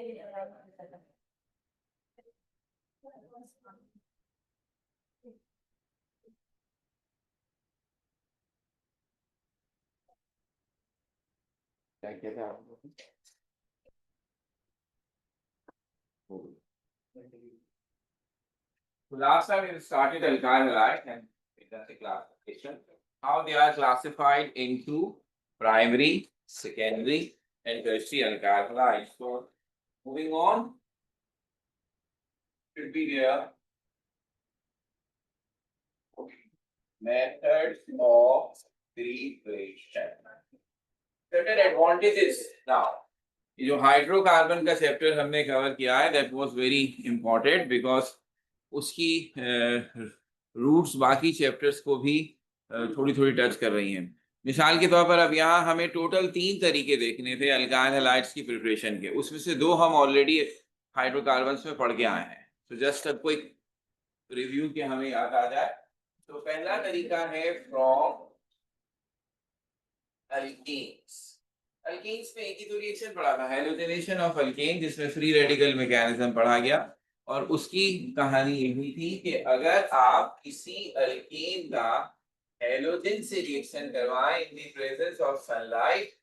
क्या कहते हैं आप? So last time we started alkyl halides and done the classification. How they are classified into primary, secondary, and tertiary alkyl halides. So moving on, should be there methods of preparation. Certain advantages now. ये जो hydrocarbon का chapter हमने cover किया है that was very important because उसकी roots बाकी chapters को भी थोड़ी थोड़ी टच कर रही हैं। मिसाल के तौर पर अब यहाँ हमें टोटल 3 तरीके देखने थे अल्काइल हैलाइड्स की प्रिपरेशन के, उसमें से 2 हम ऑलरेडी हाइड्रोकार्बन्स में पढ़ के आए हैं। तो जस्ट अ क्विक रिव्यू के हमें याद आ जाए तो पहला तरीका है फ्रॉम अल्कीन्स। अल्कीन्स में एक ही तो रिएक्शन पढ़ा था, हैलोजनेशन ऑफ अल्केन, जिसमें फ्री रेडिकल मैकेनिज्म पढ़ा गया और उसकी कहानी यही थी कि अगर आप किसी अल्केन का हैलोजन से रिएक्शन करवाएं in the presence of sunlight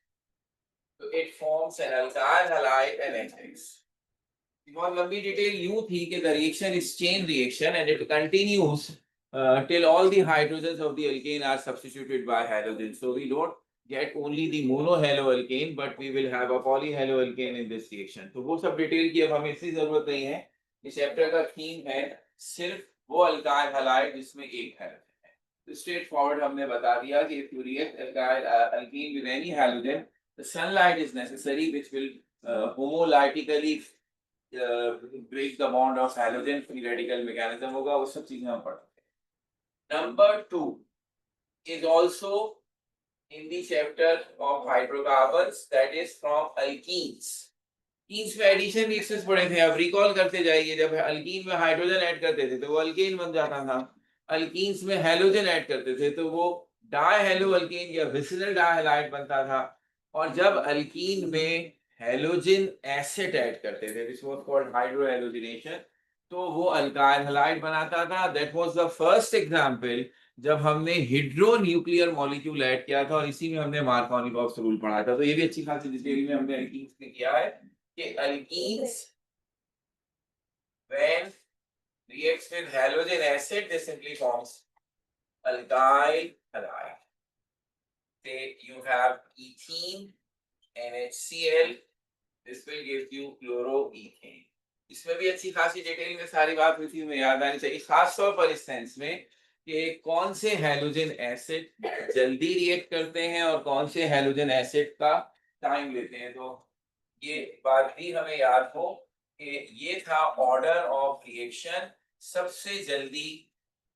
तो it forms an alkyl halide NH6। बहुत लंबी डिटेल यूं थी कि the reaction is chain reaction and it continues till all the hydrogens of the alkane are substituted by halogen, so we don't get only the monohaloalkane but we will have a polyhaloalkane in this reaction। तो वो सब detail की अब हमें इतनी जरूरत नहीं है। इस चैप्टर का थीम है सिर्फ वो अल्काइल हैलाइड जिसमें एक हैलोजन है। तो स्ट्रेट फॉरवर्ड हमने बता दिया कि if you react alkyl alkene with any halogen the sunlight is necessary which will homolytically break the bond of halogen, free radical mechanism होगा, वो सब चीजें हम पढ़। Number 2 is also in the chapter of hydrocarbons, that is from alkenes। Keynes में addition reactions पढ़े थे, अब रिकॉल करते जाइए। जब अल्कीन में हाइड्रोजन ऐड करते थे तो वो अल्केन बन जाता था, अल्कीन्स में हैलोजन ऐड करते थे तो वो डायहेलो अल्केन या विसिनल डायहैलाइड बनता था, और जब अल्कीन में हैलोजन एसिड ऐड करते थे दिस वाज कॉल्ड हाइड्रोहैलोजिनेशन, तो वो अल्काइल हैलाइड बनाता था। That was the first example जब हमने हिड्रो न्यूक्लियर मॉलिक्यूल ऐड किया था, और इसी में हमने मार्कोनिकॉव्स रूल पढ़ा था। तो ये भी अच्छी खासी डिटेल में हमने अल्कीन्स में किया है कि alkenes when reacts with halogen acid they simply forms alkyl halide। Say you have ethene NHCl, this will give you chloroethane। इसमें भी अच्छी खासी डिटेल में सारी बात हुई थी, हमें याद आनी चाहिए, खास तौर पर इस सेंस में कि कौन से हैलोजन एसिड जल्दी रिएक्ट करते हैं और कौन से हैलोजन एसिड का टाइम लेते हैं। तो ये बात भी हमें याद हो कि ये था ऑर्डर ऑफ रिएक्शन। सबसे जल्दी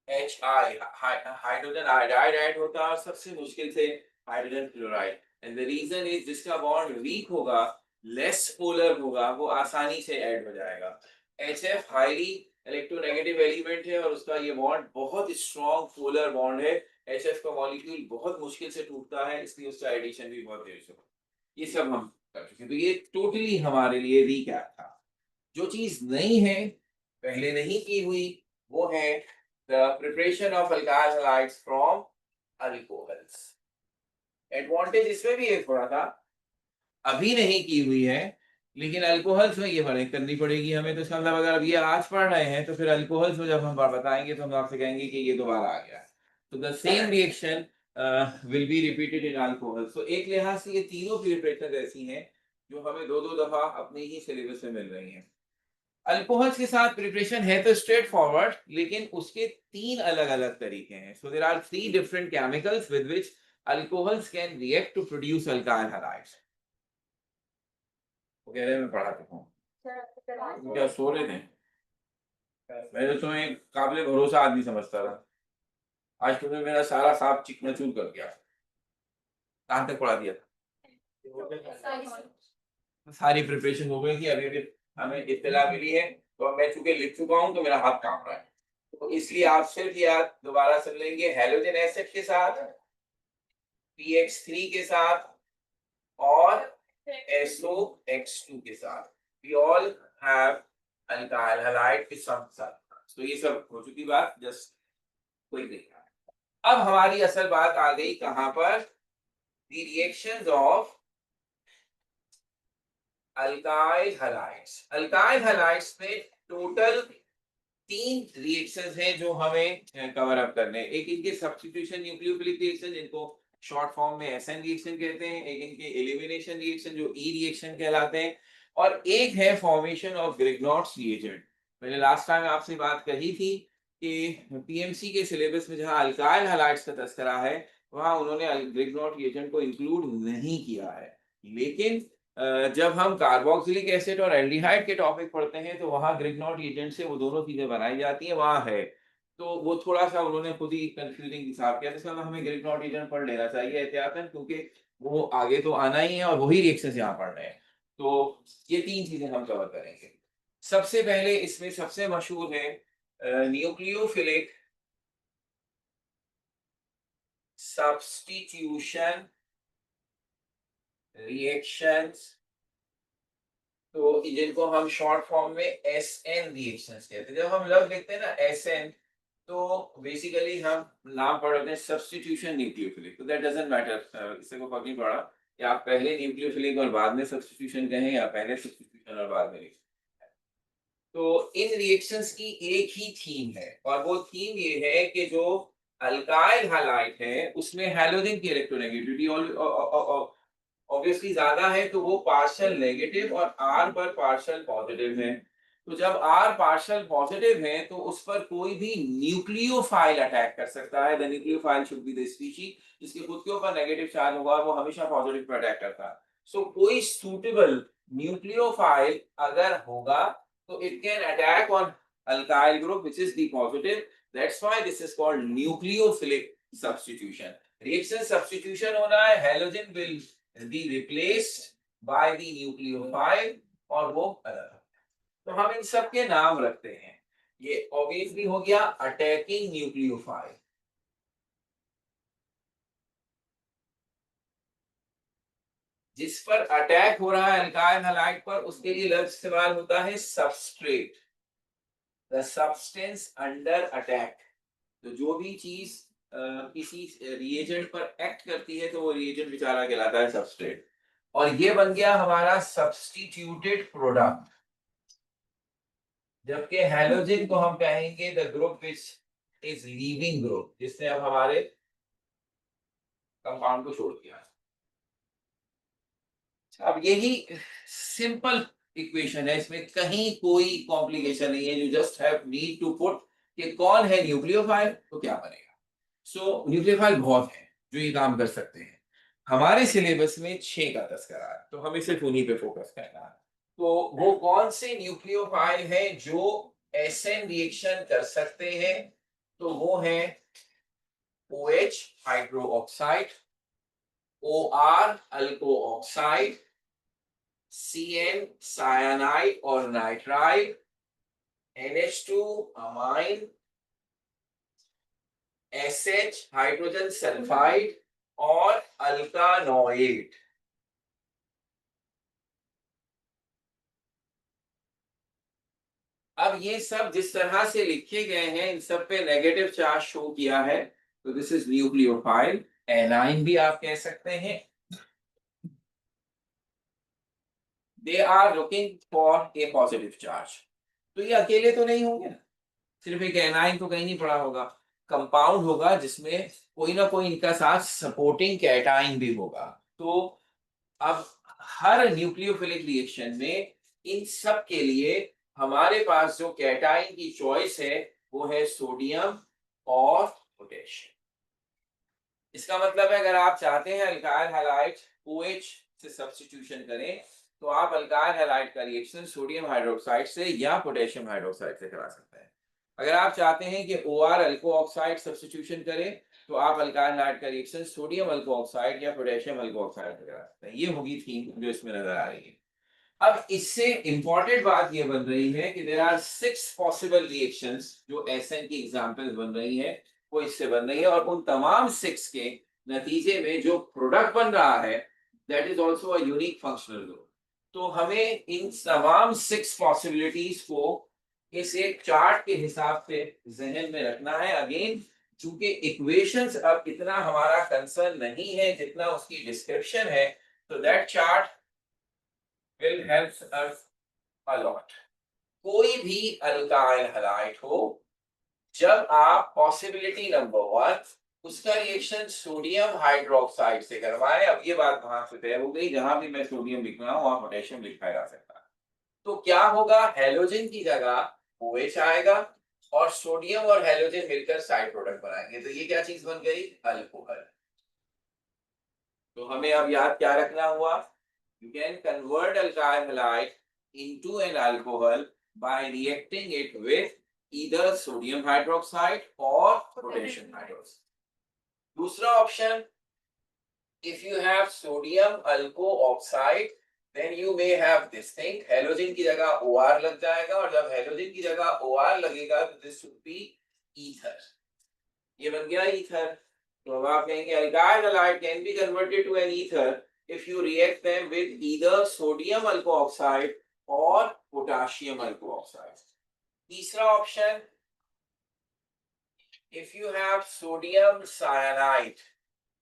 HI हाइड्रोजन आयोडाइड ऐड होता है और सबसे मुश्किल से hydrogen chloride, and the reason is जिसका बॉन्ड वीक होगा, लेस पोलर होगा, वो आसानी से ऐड हो जाएगा। HF हाईली इलेक्ट्रोनेगेटिव एलिमेंट है और उसका ये बॉन्ड बहुत स्ट्रॉन्ग पोलर बॉन्ड है। HF का मॉलिक्यूल बहुत मुश्किल से टूटता है, इसलिए उसका एडिशन भी बहुत देर से। ये सब हम कर चुके, तो ये टोटली हमारे लिए रिकैप था। जो चीज नहीं है, पहले नहीं की हुई, वो है the preparation of alkyl halides from alcohols. Advantage इसमें भी एक थोड़ा था, अभी नहीं की हुई है लेकिन अल्कोहल्स में ये बड़े करनी पड़ेगी हमें। तो इसका मतलब अगर अब ये आज पढ़ रहे हैं तो फिर अल्कोहल्स में जब हम बताएंगे तो हम आपसे कहेंगे कि ये दोबारा आ गया। तो the same reaction will be repeated in alcohol. तो एक लिहाज से ये तीनों प्रिपरेशन ऐसी हैं जो हमें दो दो दफा अपने ही सिलेबस में मिल रही हैं। अल्कोहल्स के साथ प्रिपरेशन है तो स्ट्रेट फॉरवर्ड, लेकिन उसके 3 अलग अलग तरीके हैं। So there are 3 different chemicals with which alcohols can react to produce alkyl halides. वगैरह में पढ़ा चुका हूँ। क्या सो रहे थे? मैं तो तुम्हें काबिल भरोसा आदमी समझता था, आज तुमने मेरा सारा साफ चिकनाचूर कर दिया। कहाँ तक पढ़ा दिया था? सारी प्रिपरेशन हो गई थी, अभी अभी हमें इत्तला मिली है, तो मैं चूंकि लिख चुका हूँ तो मेरा हाथ कांप रहा है, तो इसलिए आप सिर्फ याद दोबारा सुन लेंगे। हैलोजन एसिड के साथ, PX3 के साथ और SOX2 के साथ। we all have alkyl halide with some substance. तो ये सब हो चुकी बात, जस्ट कोई देखा। अब हमारी असल बात आ गई कहां पर, the reactions of alkyl halides। alkyl halides में टोटल 3 रिएक्शंस हैं जो हमें कवर अप करने हैं। एक इनके सब्स्टिट्यूशन न्यूक्लियोफिलिक रिएक्शन जिनको शॉर्ट फॉर्म में एसएन रिएक्शन कहते हैं, एक इनके एलिमिनेशन रिएक्शन जो ई रिएक्शन कहलाते हैं, और एक है फॉर्मेशन ऑफ ग्रिग्नॉट्स रिएजेंट। मैंने लास्ट टाइम आपसे बात कही थी कि पीएमसी के सिलेबस में जहां अल्काइल हैलाइड्स का तस्करा है वहां उन्होंने ग्रिग्नॉट रिएजेंट को इंक्लूड नहीं किया है, लेकिन जब हम कार्बोक्सिलिक एसिड और एल्डिहाइड के टॉपिक पढ़ते हैं तो वहां ग्रिग्नॉट एजेंट से वो दोनों चीजें बनाई जाती हैं, वहां है। तो वो थोड़ा सा उन्होंने खुद ही कंफ्यूजिंग हिसाब किया, इसका मतलब हमें ग्रिग्नॉट एजेंट पढ़ लेना चाहिए एहतियातन, क्योंकि वो आगे तो आना ही है और वही रिएक्शन यहाँ पढ़ रहे हैं। तो ये 3 चीजें हम कवर करेंगे। सबसे पहले इसमें सबसे मशहूर है न्यूक्लियोफिलिक सब्स्टिट्यूशन रिएक्शंस, तो जिनको हम शॉर्ट फॉर्म में एस एन रिएक्शंस कहते हैं। जब हम लफ्ज लिखते हैं ना एस एन, तो बेसिकली हम नाम पढ़ रहे हैं सब्स्टिट्यूशन न्यूक्लियोफिलिक, तो दैट डजंट मैटर, इससे कोई फर्क नहीं पड़ा कि आप पहले न्यूक्लियोफिलिक और बाद में सब्स्टिट्यूशन कहें या पहले सब्स्टिट्यूशन और बाद में। तो इन रिएक्शंस की एक ही थीम है, और वो थीम ये है कि जो अल्काइल हैलाइड है उसमें हैलोजन की इलेक्ट्रोनेगेटिविटी ऑब्वियसली ज्यादा है, तो वो पार्शियल नेगेटिव और आर पर पार्शियल पॉजिटिव है। तो जब आर पार्शियल पॉजिटिव है तो उस पर कोई भी न्यूक्लियोफाइल अटैक कर सकता है। The nucleophile should be the species जिसके खुद के ऊपर नेगेटिव चार्ज होगा और वो हमेशा पॉजिटिव पर अटैक करता है। सो कोई सूटेबल न्यूक्लियोफाइल अगर होगा तो it can attack on alkyl group which is the positive. That's why this is called nucleophilic substitution. Reaction substitution होना है, halogen will be replaced by the nucleophile और वो अलग। तो हम इन सब के नाम रखते हैं। ये obviously हो गया attacking nucleophile। जिस पर अटैक हो रहा है अल्काइल हैलाइड पर उसके लिए लफ्ज इस्तेमाल होता है substrate, the substance under attack. तो जो भी चीज किसी रिएजेंट पर एक्ट करती है तो वो रिएजेंट बेचारा कहलाता है सबस्ट्रेट, और ये बन गया हमारा सब्स्टिट्यूटेड प्रोडक्ट। जबकि हैलोजन को हम कहेंगे the group which is leaving group, जिसने अब हमारे कंपाउंड को छोड़ दिया। अब यही सिंपल इक्वेशन है, इसमें कहीं कोई कॉम्प्लिकेशन नहीं है। You just have need to put कि कौन है न्यूक्लियोफाइल तो क्या बनेगा। सो न्यूक्लियोफाइल बहुत है जो ये काम कर सकते हैं। हमारे सिलेबस में 6 का तस्करा है, तो हमें सिर्फ उन्हीं पे फोकस करना है। तो वो कौन से न्यूक्लियोफाइल है जो एसएन रिएक्शन कर सकते हैं, तो वो है OH hydroxide, OR alkoxide, CN cyanide और nitride, NH2 amine, SH hydrogen sulphide और अल्कानोइड। अब ये सब जिस तरह से लिखे गए हैं इन सब पे नेगेटिव चार्ज शो किया है, तो दिस इज न्यूक्लियोफाइल। एनाइन भी आप कह सकते हैं। They are looking for a positive charge. तो ये अकेले तो नहीं होंगे ना, सिर्फ एक एनाइन तो कहीं नहीं पड़ा होगा, कंपाउंड होगा जिसमें कोई ना कोई इनका साथ सपोर्टिंग कैटाइन भी होगा। तो अब हर न्यूक्लियोफिलिक रिएक्शन में इन सब के लिए हमारे पास जो कैटाइन की चॉइस है वो है सोडियम और पोटेशियम। इसका मतलब है अगर आप चाहते हैं अल्काइल हैलाइड OH से सब्स्टिट्यूशन करें तो आप अल्काइल हैलाइड का रिएक्शन सोडियम हाइड्रोक्साइड से या पोटेशियम हाइड्रोक्साइड से करा सकते हैं। अगर आप चाहते हैं कि OR अल्को ऑक्साइड सब्स्टिट्यूशन करें तो आप अल्काइल हैलाइड का रिएक्शन सोडियम अल्को ऑक्साइड या पोटेशियम अल्को ऑक्साइड से करा सकते हैं। ये होगी थीम जो इसमें नजर आ रही है। अब इससे इंपॉर्टेंट बात ये बन रही है कि देयर आर 6 पॉसिबल रिएक्शंस जो एसएन की एग्जांपल्स बन रही है वो इससे बन रही है, और उन तमाम 6 के नतीजे में जो प्रोडक्ट बन रहा है that is also a unique functional group. तो हमें इन तमाम 6 पॉसिबिलिटीज को इस एक चार्ट के हिसाब से जहन में रखना है। अगेन चूंकि इक्वेशंस अब इतना हमारा कंसर्न नहीं है जितना उसकी डिस्क्रिप्शन है, तो that chart will help us a lot. कोई भी अल्काइल हैलाइड हो, जब आप पॉसिबिलिटी नंबर 1 उसका रिएक्शन सोडियम हाइड्रोक्साइड से करवाएं। अब ये बात वहां से तय हो गई, जहां भी मैं सोडियम लिख रहा हूं वहां पोटेशियम लिखा जा सकता है। तो क्या होगा, हेलोजन की जगह OH आएगा और सोडियम और हेलोजन मिलकर साइड प्रोडक्ट बनाएंगे, तो ये क्या चीज बन गई, अल्कोहल। तो हमें अब याद क्या रखना हुआ, you can convert alkyl halide into an alcohol by reacting it with either sodium hydroxide or potassium hydroxide. दूसरा option, if you have sodium alco oxide then you may have this thing, halogen की जगह OR लग जाएगा और जब halogen की जगह OR लगेगा तो this should be ether, ये बन गया ईथर। तो अब आप कहेंगे alkyl halide can be converted to an ether if you react them with either sodium alkoxide or potassium alkoxide. तीसरा option, if you have sodium cyanide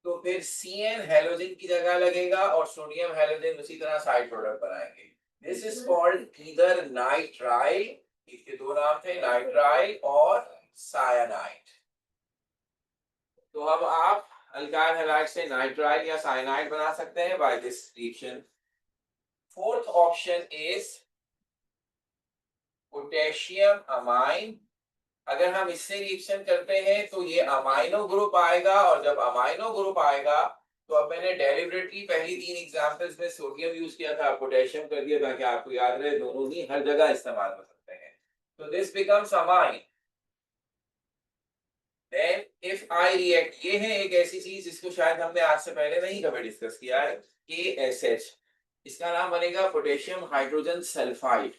तो फिर CN हेलोजन की जगह लगेगा और सोडियम हेलोजन उसी तरह साइड प्रोडक्ट बनाएंगे। This is called either nitrile, इसके दो नाम थे, नाइट्राइल और साइनाइड। तो अब आप अल्काइल हैलाइड से नाइट्राइल या साइनाइड बना सकते हैं by this reaction. Fourth option is potassium amine. अगर हम इससे रिएक्शन करते हैं तो ये अमाइनो ग्रुप आएगा और जब अमाइनो ग्रुप आएगा तो अब मैंने डेलिबरेटली पहली 3 एग्जांपल्स में सोडियम यूज किया था, पोटेशियम कर दिया ताकि आपको याद रहे, दोनों ही हर जगह इस्तेमाल हो सकते हैं। तो this becomes amine. Then if I react, ये है एक ऐसी चीज जिसको शायद हमने आज से पहले नहीं कभी डिस्कस किया है, KSH, इसका नाम बनेगा पोटेशियम हाइड्रोजन सल्फाइड।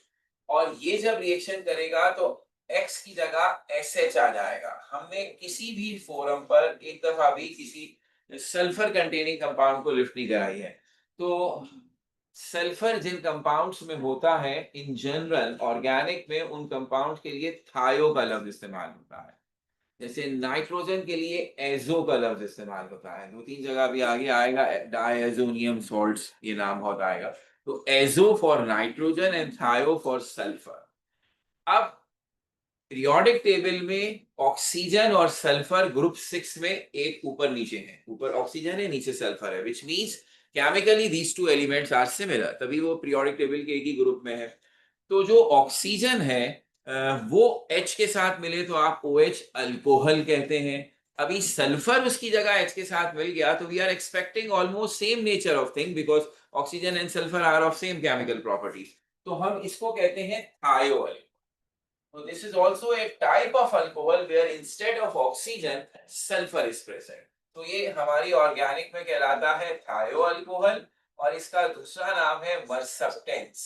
और ये जब रिएक्शन करेगा तो X की जगह SH आ जाएगा। हमने किसी भी फोरम पर एक दफा भी किसी सल्फर कंटेनिंग कंपाउंड को लिफ्ट नहीं कराई है। तो सल्फर जिन कंपाउंड्स में होता है इन जनरल ऑर्गेनिक में, उन कंपाउंड के लिए थायो का लफ्ज इस्तेमाल होता है। जैसे नाइट्रोजन के लिए एजो का लफ्ज इस्तेमाल होता है, 2-3 जगह भी आगे आएगा, डायजोनियम सॉल्ट्स ये नाम बहुत आएगा। तो एजो फॉर नाइट्रोजन एंड थायो फॉर सल्फर। अब पीरियोडिक टेबल में ऑक्सीजन और सल्फर ग्रुप 6 में एक ऊपर नीचे है, ऊपर ऑक्सीजन है नीचे सल्फर है, which means chemically these two elements are similar, तभी वो पीरियोडिक टेबल के एक ही ग्रुप में है। तो जो ऑक्सीजन है वो H के साथ मिले तो आप OH अल्कोहल कहते हैं। अभी सल्फर उसकी जगह H के साथ मिल गया तो we are expecting almost same nature of thing because oxygen and sulphur are of same chemical properties, तो हम इसको कहते हैं thio alcohol. So this is also a type of alcohol where instead of oxygen sulfur is present. तो ये हमारी organic में कहलाता है थायो अल्कोहल और इसका दूसरा नाम है मर्सप्टेंस।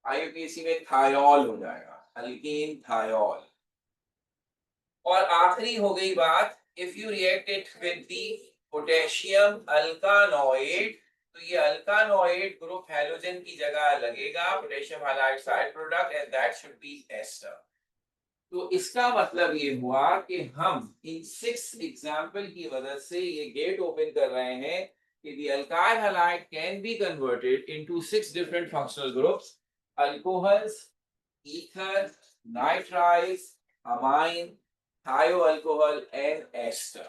IUPAC में थायोल हो जाएगा, अल्कीन थायोल। और आखिरी हो गई बात, if you react it with the potassium alkanoate तो ये अल्कानोएट ग्रुप हेलोजन की जगह लगेगा, potassium halide side product and that should be ester. तो इसका मतलब ये हुआ कि हम इन 6 एग्जांपल की वजह से ये गेट ओपन कर रहे हैं कि the alkyl halide can be converted into 6 different functional groups: alcohols, ether, nitriles, amine, thioalcohol and ester।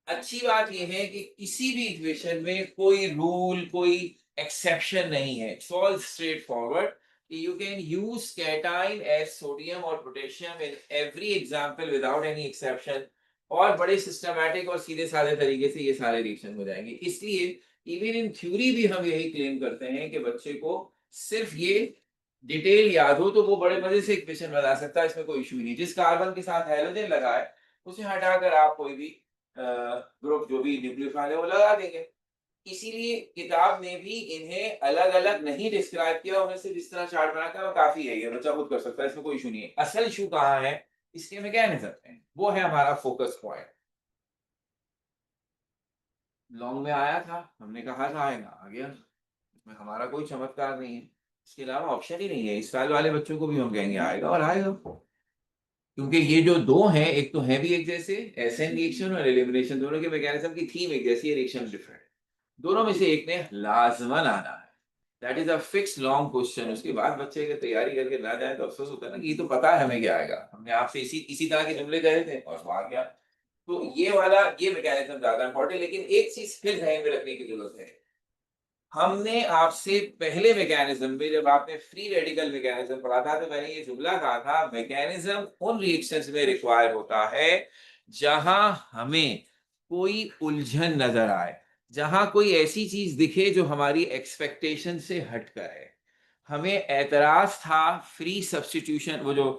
अच्छी बात यह है कि किसी भी इक्वेशन में कोई रूल, कोई एक्सेप्शन नहीं है, it's all straight forward. You can use cation as sodium or potassium in every example without any exception और बड़े सिस्टमैटिक और सीधे साधे तरीके से ये सारे रिएक्शन हो जाएंगे। इसलिए इवन इन थ्योरी भी हम यही क्लेम करते हैं कि बच्चे को सिर्फ ये डिटेल याद हो तो वो बड़े मजे से इक्वेशन बना सकता है, इसमें कोई इशू ही नहीं। जिस कार्बन के साथ हेलोजन लगा है उसे हटाकर आप कोई भी ग्रुप जो भी न्यूक्लियोफाइल है वो लगा देंगे। इसीलिए किताब ने भी इन्हें अलग अलग नहीं डिस्क्राइब किया, उन्हें सिर्फ इस तरह चार्ट बनाकर वो काफी है, ये बच्चा खुद कर सकता है, इसमें कोई इशू नहीं है। असल इशू कहाँ है इसके में क्या नहीं सकते हैं, वो है हमारा फोकस पॉइंट। लॉन्ग में आया था, हमने कहा था आएगा, आ गया, इसमें हमारा कोई चमत्कार नहीं है, इसके अलावा ऑप्शन ही नहीं है। इस साल वाले बच्चों को भी हम कहेंगे आएगा और आएगा, क्योंकि ये जो दो हैं, एक तो है भी एक जैसे, एसएन रिएक्शन और एलिमिनेशन, दोनों के मैकेनिज्म की थीम एक जैसी है, रिएक्शन डिफरेंट, दोनों में से एक ने लाजमन आना है। That is a fix long question. उसके बाद बच्चे अगर तैयारी करके ना जाए तो अफसोस होता है ना कि ये तो पता है हमें क्या आएगा, हमने आपसे इसी इसी तरह के जुमले कहे थे और वो आ गया। तो ये वाला ये मैकेनिज्म ज्यादा इंपॉर्टेंट, लेकिन एक चीज फिर ध्यान में रखने की जरूरत है। हमने आपसे पहले मैकेनिज्म में जब आपने फ्री रेडिकल मैकेनिज्म पढ़ा था तो मैंने ये जुमला कहा था, मैकेनिज्म उन रिएक्शंस में रिक्वायर होता है जहां हमें कोई उलझन नजर आए, जहां कोई ऐसी चीज दिखे जो हमारी एक्सपेक्टेशन से हटकर है। हमें एतराज था फ्री सब्स्टिट्यूशन, वो जो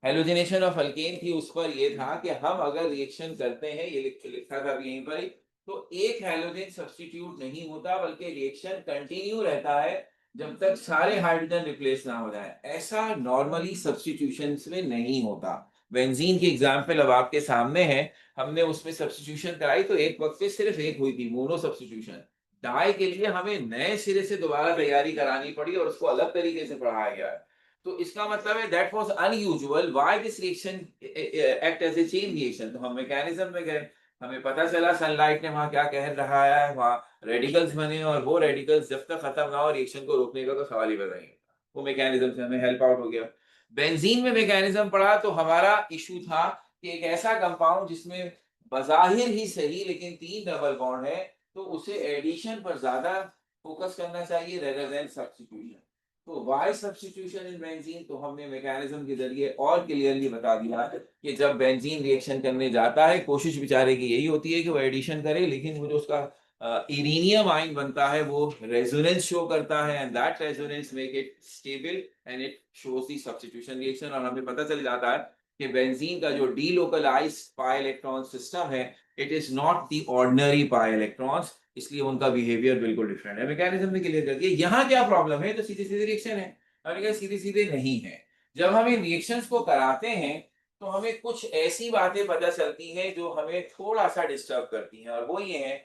हेलोजिनेशन ऑफ अल्केन थी उस पर, ये था कि हम अगर रिएक्शन करते हैं, ये लिखा था अभी यहीं पर ही, तो एक हैलोजन सब्स्टिट्यूट नहीं होता बल्कि रिएक्शन कंटिन्यू रहता है जब तक सारे हाइड्रोजन रिप्लेस ना हो जाए। ऐसा नॉर्मली सब्स्टिट्यूशंस में नहीं होता। बेंजीन की एग्जांपल अब आपके सामने है, हमने उसमें सब्स्टिट्यूशन कराई तो एक वक्त पे सिर्फ एक हुई थी, मोनो सब्स्टिट्यूशन। डाई के लिए हमें नए सिरे से दोबारा तैयारी करानी पड़ी और उसको अलग तरीके से पढ़ाया गया है। तो इसका मतलब है that was unusual, why this reaction act as a chain reaction. तो हम मैकेनिज्म में गए, हमें पता चला सनलाइट ने वहां क्या कह रहा है, वहां रेडिकल्स बने और वो रेडिकल्स जब तक खत्म ना हो रिएक्शन को रोकने का तो सवाल ही पैदा नहीं होता। वो मैकेनिज्म से हमें हेल्प आउट हो गया। बेंजीन में मैकेनिज्म पढ़ा तो हमारा इशू था कि एक ऐसा कंपाउंड जिसमें बजाहिर ही सही लेकिन 3 डबल बॉन्ड है, तो उसे एडिशन पर ज्यादा फोकस करना चाहिए रेदर देन सब्स्टिट्यूशन। तो वाई सब्स्टिट्यूशन इन बेंजीन, तो हमने मैकेनिज्म के जरिए और क्लियरली बता दिया कि जब बेंजीन रिएक्शन करने जाता है कोशिश बेचारे की यही होती है कि वो एडिशन करे, लेकिन वो जो उसका इरीनियम आयन बनता है वो रेजोनेंस शो करता है and that resonance make it stable and it shows the substitution reaction. और हमें पता चल जाता है कि बेंजीन का जो डीलोकलाइज्ड पाई इलेक्ट्रॉन सिस्टम है, it is not the ordinary pi electrons, इसलिए उनका बिहेवियर बिल्कुल डिफरेंट है। मैकेनिज्म ने क्लियर कर दिया। यहाँ क्या प्रॉब्लम है, तो सीधे सीधे रिएक्शन है, हमने कहा सीधे सीधे नहीं है। जब हम इन रिएक्शंस को कराते हैं तो हमें कुछ ऐसी बातें पता चलती हैं जो हमें थोड़ा सा डिस्टर्ब करती हैं, और वो ये है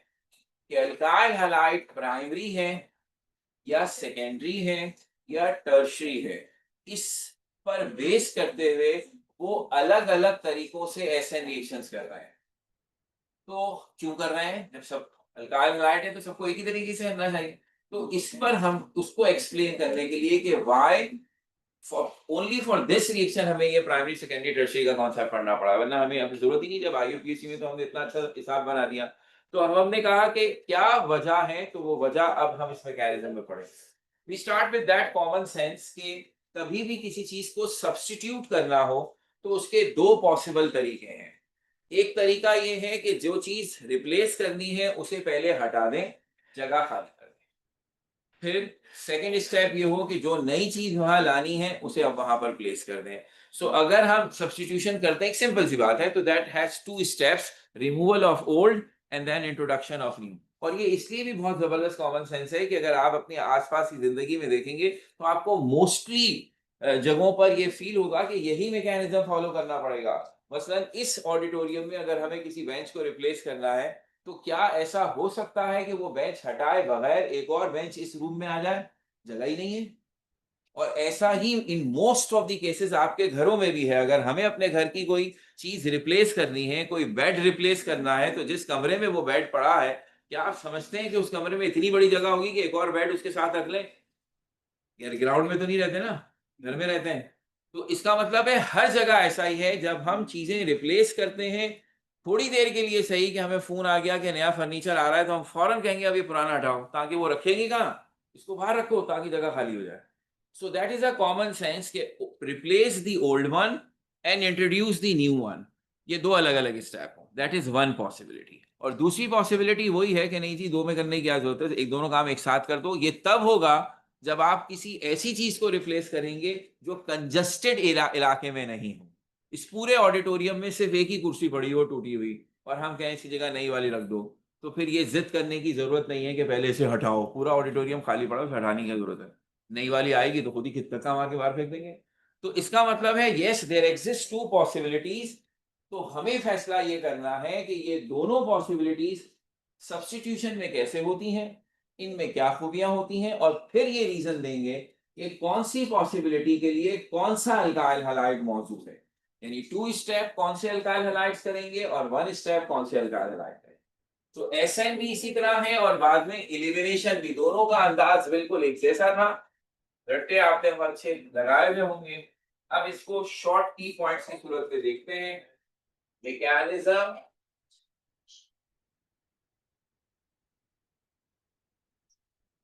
कि अल्काइल हैलाइड प्राइमरी है या सेकेंडरी है या टर्शरी है, इस पर बेस करते हुए वो अलग अलग तरीकों से ऐसे रिएक्शंस कर रहे हैं। तो क्यों कर रहे हैं, जब सब अल्काइल हैलाइड है तो सबको एक ही तरीके से करना चाहिए। तो इस पर हम उसको एक्सप्लेन करने के लिए कि why for only for this reaction हमें ये प्राइमरी सेकेंडरी टर्शियरी का कॉन्सेप्ट पढ़ना पड़ा, वरना हमें अभी जरूरत ही नहीं, जब आईयूपीएससी में तो हमने इतना अच्छा हिसाब बना दिया। तो हमने कहा कि क्या वजह है, तो वो वजह अब हम इस मैकेनिज्म में पढ़ेंगे। We start with that common sense कि कभी भी किसी चीज को सब्स्टिट्यूट करना हो तो उसके दो पॉसिबल तरीके हैं। एक तरीका ये है कि जो चीज रिप्लेस करनी है उसे पहले हटा दें, जगह खाली कर दें। फिर सेकेंड स्टेप ये हो कि जो नई चीज वहां लानी है उसे अब वहां पर प्लेस कर दें। सो अगर हम सब्स्टिट्यूशन करते हैं, एक सिंपल सी बात है, तो that has 2 steps, removal of old and then introduction of new. और ये इसलिए भी बहुत जबरदस्त कॉमन सेंस है कि अगर आप अपने आसपास की जिंदगी में देखेंगे तो आपको मोस्टली जगहों पर ये फील होगा कि यही मैकेनिज्म फॉलो करना पड़ेगा। मसलन इस ऑडिटोरियम में अगर हमें किसी बेंच को रिप्लेस करना है तो क्या ऐसा हो सकता है कि वो बेंच हटाए बगैर एक और बेंच इस रूम में आ जाए, जगह ही नहीं है। और ऐसा ही in most of the cases आपके घरों में भी है। अगर हमें अपने घर की कोई चीज रिप्लेस करनी है, कोई बेड रिप्लेस करना है, तो जिस कमरे में वो बेड पड़ा है, क्या आप समझते हैं कि उस कमरे में इतनी बड़ी जगह होगी कि एक और बेड उसके साथ रख लें? यार ग्राउंड में तो नहीं रहते ना, घर में रहते हैं। तो इसका मतलब है हर जगह ऐसा ही है, जब हम चीजें रिप्लेस करते हैं थोड़ी देर के लिए सही, कि हमें फोन आ गया कि नया फर्नीचर आ रहा है, तो हम फौरन कहेंगे अब ये पुराना हटाओ, ताकि वो रखेंगे कहाँ, इसको बाहर रखो ताकि जगह खाली हो जाए। So that is a common sense कि replace the old one and introduce the new one, ये दो अलग अलग स्टेप हो, दैट इज वन पॉसिबिलिटी। और दूसरी पॉसिबिलिटी वही है कि नहीं जी दो में करने की क्या जरूरत है, एक दोनों काम एक साथ कर दो। ये तब होगा जब आप किसी ऐसी चीज को रिप्लेस करेंगे जो कंजस्टेड इलाके में नहीं हो। इस पूरे ऑडिटोरियम में सिर्फ एक ही कुर्सी पड़ी हो टूटी हुई, और हम कहें इसी जगह नई वाली रख दो, तो फिर ये जिद करने की जरूरत नहीं है कि पहले इसे हटाओ, पूरा ऑडिटोरियम खाली पड़ा, फिर हटाने की जरूरत है। नई वाली आएगी तो खुद ही कितना काम आके बाहर फेंक देंगे। तो इसका मतलब है यस देयर एग्जिस्ट 2 पॉसिबिलिटीज। तो हमें फैसला ये करना है कि ये दोनों पॉसिबिलिटीज सब्स्टिट्यूशन में कैसे होती हैं, इनमें क्या खूबियां होती हैं, और फिर ये रीजन देंगे कि कौन सी पॉसिबिलिटी के लिए कौन सा अल्काइल हैलाइड मौजूद है। यानी 2 स्टेप कौन से अल्काइल हैलाइड्स करेंगे और 1 स्टेप कौन से अल्काइल हैलाइड करेंगे। तो एसएन भी इसी तरह है और बाद में एलिमिनेशन भी, दोनों का अंदाज बिल्कुल एक जैसा था। रट्टे आपने अच्छे लगाए हुए होंगे। अब इसको शॉर्ट की पॉइंट्स की सूरत में देखते हैं। Mechanism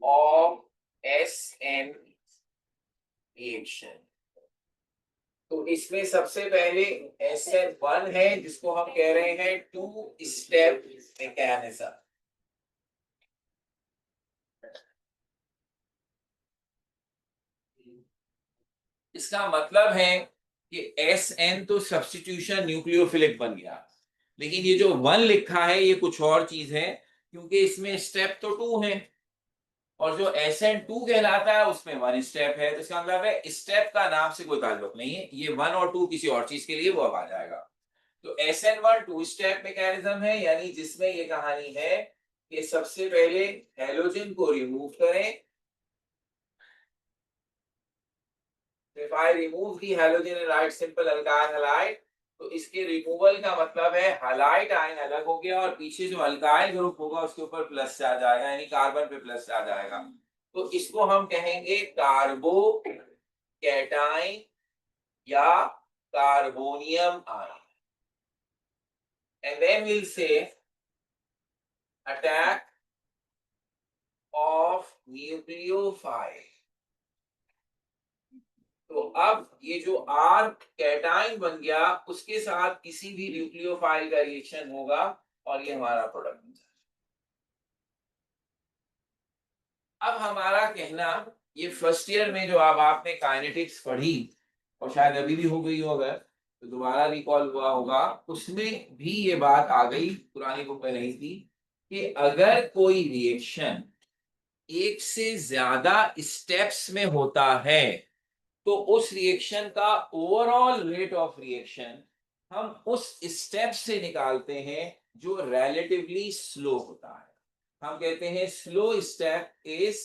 of SN reaction. तो इसमें सबसे पहले SN1 है जिसको हम कह रहे हैं 2 स्टेप मैकेनिज्म। इसका मतलब है कि SN तो सब्स्टिट्यूशन न्यूक्लियोफिलिक बन गया, लेकिन ये जो 1 लिखा है ये कुछ और चीज है, क्योंकि इसमें स्टेप तो 2 है और जो SN2 कहलाता है उसमें 1 स्टेप है। तो इसका मतलब है स्टेप का नाम से कोई ताल्लुक नहीं है, ये 1 और 2 किसी और चीज के लिए वो अब आ जाएगा। तो SN1 2 स्टेप मैकेनिज्म है, यानी जिसमें ये कहानी है कि सबसे पहले हैलोजन को रिमूव करें। If I remove the halogen and write simple alkyl halide, तो इसके रिमूवल का मतलब है हैलाइड आयन अलग हो गया और पीछे जो अल्काइल ग्रुप होगा उसके ऊपर प्लस से आ जाएगा, यानी कार्बन पे प्लस से आ जाएगा। तो इसको हम कहेंगे कार्बो कैटाइन या carbonium ion. And then we'll say attack of nucleophile। तो अब ये जो R कैटाइन बन गया उसके साथ किसी भी न्यूक्लियोफाइल का रिएक्शन होगा और ये हमारा प्रोडक्ट बन जाएगा। अब हमारा कहना, ये फर्स्ट ईयर में जो अब आपने काइनेटिक्स पढ़ी और शायद अभी भी हो गई हो, अगर तो दोबारा रिकॉल हुआ होगा, उसमें भी ये बात आ गई, पुरानी बुक में नहीं थी, कि अगर कोई रिएक्शन एक से ज्यादा स्टेप्स में होता है तो उस रिएक्शन का ओवरऑल रेट ऑफ रिएक्शन हम उस स्टेप से निकालते हैं जो रिलेटिवली स्लो होता है। हम कहते हैं slow step is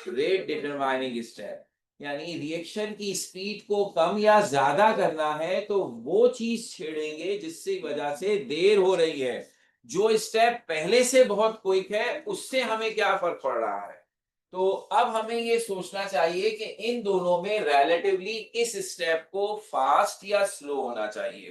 rate determining step. यानी रिएक्शन की स्पीड को कम या ज्यादा करना है तो वो चीज छेड़ेंगे जिससे वजह से देर हो रही है। जो स्टेप पहले से बहुत क्विक है उससे हमें क्या फर्क पड़ रहा है। तो अब हमें ये सोचना चाहिए कि इन दोनों में रिलेटिवली किस स्टेप को फास्ट या स्लो होना चाहिए।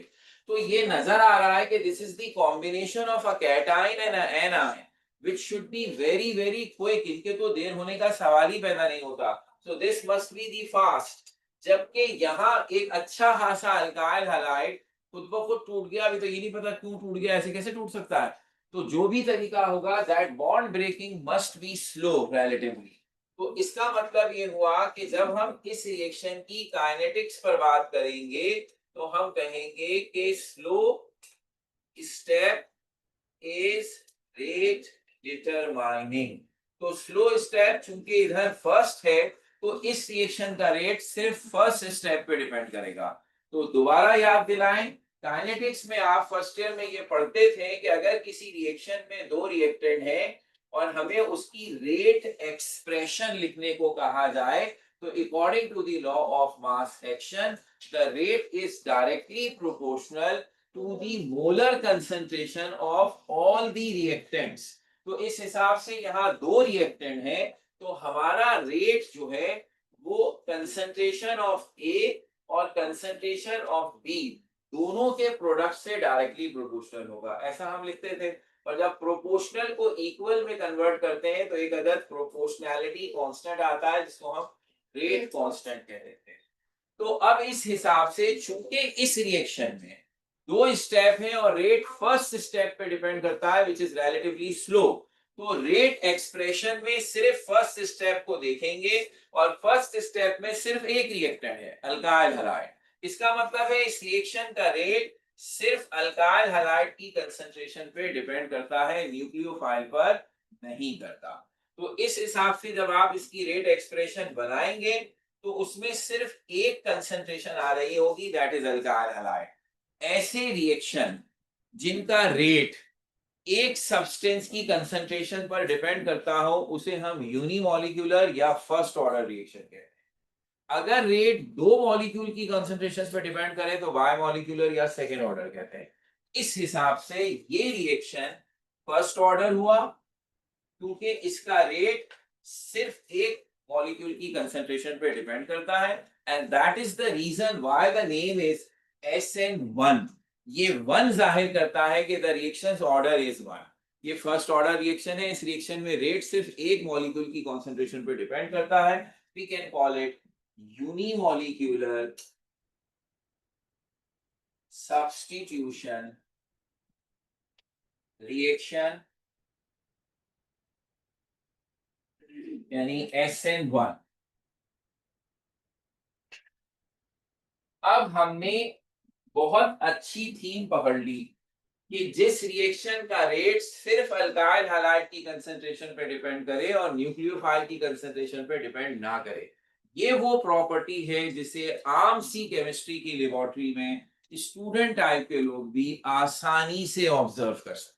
तो ये नजर आ रहा है कि this is the combination of a cation and an ion which should be very very quick. इनके तो देर होने का सवाल ही पैदा नहीं होता। So this must be the fast. जबकि यहाँ एक अच्छा खासा अल्काइल हैलाइड खुद ब खुद टूट गया, अभी तो ये नहीं पता क्यों टूट गया, ऐसे कैसे टूट सकता है। तो जो भी तरीका होगा that bond breaking must be slow relatively. तो इसका मतलब ये हुआ कि जब हम इस रिएक्शन की काइनेटिक्स पर बात करेंगे तो हम कहेंगे कि slow step is rate determining. तो स्लो स्टेप चूंकि इधर फर्स्ट है तो इस रिएक्शन का रेट सिर्फ फर्स्ट स्टेप पे डिपेंड करेगा। तो दोबारा याद दिलाएं, काइनेटिक्स में आप फर्स्ट ईयर में ये पढ़ते थे कि अगर किसी रिएक्शन में 2 रिएक्टेंट हैं और हमें उसकी रेट एक्सप्रेशन लिखने को कहा जाए तो according to the law of mass action the rate is directly proportional to the molar concentration of all the reactants। तो इस हिसाब से यहाँ 2 रिएक्टेंट है तो हमारा रेट जो है वो कंसंट्रेशन ऑफ ए और कंसंट्रेशन ऑफ बी दोनों के प्रोडक्ट से डायरेक्टली प्रोपोर्शनल होगा, ऐसा हम लिखते थे। और जब प्रोपोर्शनल को इक्वल में कन्वर्ट करते हैं तो एक अदद प्रोपोर्शनैलिटी कांस्टेंट आता है जिसको हम रेट कांस्टेंट कहते हैं। तो अब इस हिसाब से चूंकि इस रिएक्शन में 2 स्टेप है और रेट फर्स्ट स्टेप पे डिपेंड करता है विच इज रिलेटिवली स्लो, तो रेट एक्सप्रेशन में सिर्फ फर्स्ट स्टेप को देखेंगे और फर्स्ट स्टेप में सिर्फ एक रिएक्टेंट है अल्काइल हैलाइड। इसका मतलब है इस रिएक्शन का रेट सिर्फ अल्काइल हैलाइड की कंसंट्रेशन पे डिपेंड करता है, न्यूक्लियोफाइल पर नहीं करता। तो इस हिसाब से जब आप इसकी रेट एक्सप्रेशन बनाएंगे तो उसमें सिर्फ एक कंसंट्रेशन आ रही होगी दैट इज अल्काइल हैलाइड। ऐसे रिएक्शन जिनका रेट एक सब्सटेंस की कंसंट्रेशन पर डिपेंड करता हो उसे हम यूनिमॉलिक्यूलर या फर्स्ट ऑर्डर रिएक्शन कहते हैं। अगर रेट दो मॉलिक्यूल की कंसंट्रेशन पर डिपेंड करे तो बाय मॉलिक्यूलर या सेकेंड ऑर्डर कहते हैं। इस हिसाब से ये रिएक्शन फर्स्ट ऑर्डर हुआ क्योंकि इसका रेट सिर्फ एक मॉलिक्यूल की कंसंट्रेशन पे डिपेंड करता है and that is the reason why the name is SN1। ये वन जाहिर करता है कि the reaction order is one. ये फर्स्ट ऑर्डर रिएक्शन है। इस रिएक्शन में रेट सिर्फ एक मॉलिक्यूल की कंसंट्रेशन पे डिपेंड करता है। We can call it unimolecular substitution reaction यानी SN1। अब हमने बहुत अच्छी थीम पकड़ ली कि जिस रिएक्शन का रेट सिर्फ अल्काइल हैलाइड की कंसंट्रेशन पे डिपेंड करे और न्यूक्लियोफाइल की कंसंट्रेशन पे डिपेंड ना करे। ये वो प्रॉपर्टी है जिसे आम सी केमिस्ट्री की लेबोरेटरी में स्टूडेंट टाइप के लोग भी आसानी से ऑब्जर्व कर सकते।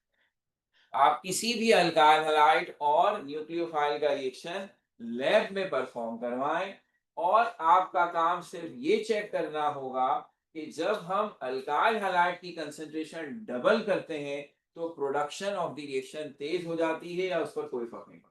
आप किसी भी अल्काइल हैलाइड और न्यूक्लियोफाइल का रिएक्शन लैब में परफॉर्म करवाएं और आपका काम सिर्फ ये चेक करना होगा कि जब हम अल्काइल हैलाइड की कंसंट्रेशन डबल करते हैं तो प्रोडक्शन ऑफ द रिएक्शन तेज हो जाती है या उस पर कोई फर्क नहीं पड़ता।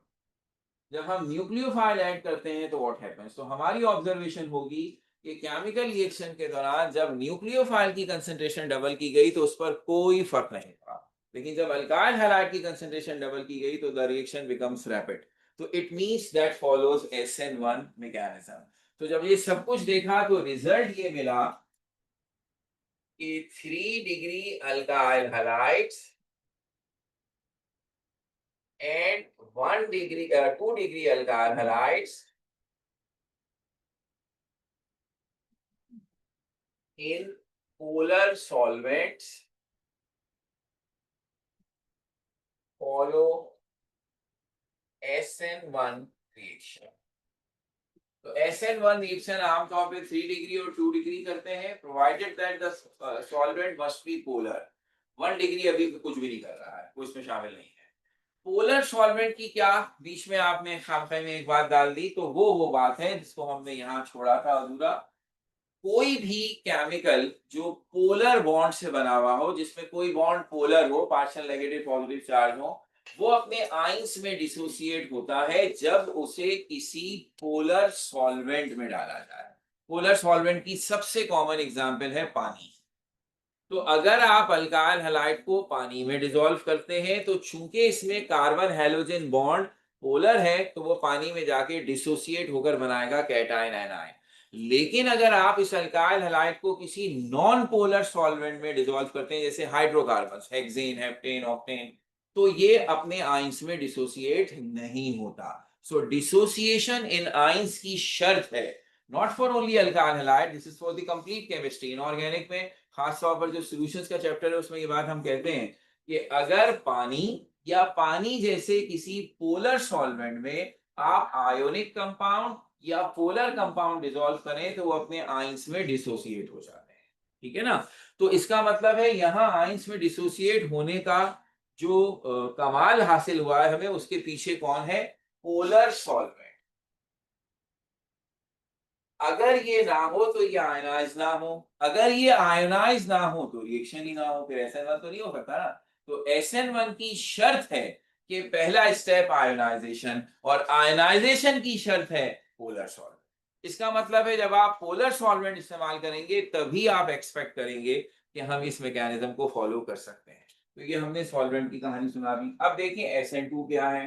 जब हम न्यूक्लियोफाइल ऐड करते हैं तो व्हाट हैपेंस, तो हमारी ऑब्जर्वेशन होगी कि केमिकल रिएक्शन के दौरान जब न्यूक्लियोफाइल की कंसंट्रेशन डबल की गई तो उस पर कोई फर्क नहीं पड़ा, लेकिन जब अल्काइल हैलाइड की कंसंट्रेशन डबल की गई तो द रिएक्शन बिकम्स रैपिड। तो it means that follows SN1 mechanism. तो जब ये सब कुछ देखा तो रिजल्ट ये मिला कि 3 degree alkyl halides and 2 degree alkyl halides in polar solvents follow SN1 reaction। तो SN1 रिएक्शन आमतौर पे 3 डिग्री और 2 डिग्री करते हैं provided that the solvent must be polar. 1 degree अभी कुछ भी नहीं कर रहा है, वो इसमें शामिल नहीं है। पोलर सॉल्वेंट की क्या बीच में आपने खामखा में एक बात डाल दी, तो वो बात है जिसको हमने यहाँ छोड़ा था अधूरा। कोई भी केमिकल जो पोलर बॉन्ड से बना हुआ हो, जिसमें कोई बॉन्ड पोलर हो, पार्शियल नेगेटिव पॉजिटिव चार्ज हो, वो अपने आइंस में डिसोसिएट होता है जब उसे किसी पोलर सॉल्वेंट में डाला जाए। पोलर सॉल्वेंट की सबसे कॉमन एग्जांपल है पानी। तो अगर आप अल्काइल हैलाइड को पानी में डिसॉल्व करते हैं तो चूंकि इसमें कार्बन हैलोजन बॉन्ड पोलर है तो वो पानी में जाके डिसोसिएट होकर बनाएगा कैटायन एनायन। लेकिन अगर आप इस अल्काइल हैलाइड को किसी नॉन पोलर सॉल्वेंट में डिसॉल्व करते हैं जैसे हाइड्रोकार्बन्स हेक्सेन हेप्टेन ऑक्टेन, तो ये अपने आइंस में डिसोसिएट नहीं होता। सो डिसोसिएशन इन आइंस की शर्त है, not for only alkyl halide, this is for the complete chemistry. Inorganic में खास तौर पर जो सॉल्यूशंस का चैप्टर है उसमें ये बात हम कहते हैं कि अगर पानी या पानी जैसे किसी पोलर सॉल्वेंट में आप आयोनिक कंपाउंड या पोलर कंपाउंड डिसॉल्व करें तो वो अपने आइंस में डिसोसिएट हो जाते हैं। ठीक है ना। तो इसका मतलब है यहाँ आइंस में डिसोसिएट होने का जो कमाल हासिल हुआ है हमें, उसके पीछे कौन है? Polar solvent. अगर ये ना हो तो ये आयनाइज ना हो, अगर ये आयनाइज ना हो तो रिएक्शन ही ना हो, फिर SN1 तो नहीं हो सकता ना। तो SN1 की शर्त है कि पहला स्टेप आयोनाइजेशन, और आयोनाइजेशन की शर्त है पोलर सॉल्वेंट। इसका मतलब है जब आप पोलर सॉल्वेंट इस्तेमाल करेंगे तभी आप एक्सपेक्ट करेंगे कि हम इस मैकेनिज्म को फॉलो कर सकते हैं। तो ये हमने सॉल्वेंट की कहानी सुना दी। अब देखिए SN2 क्या है।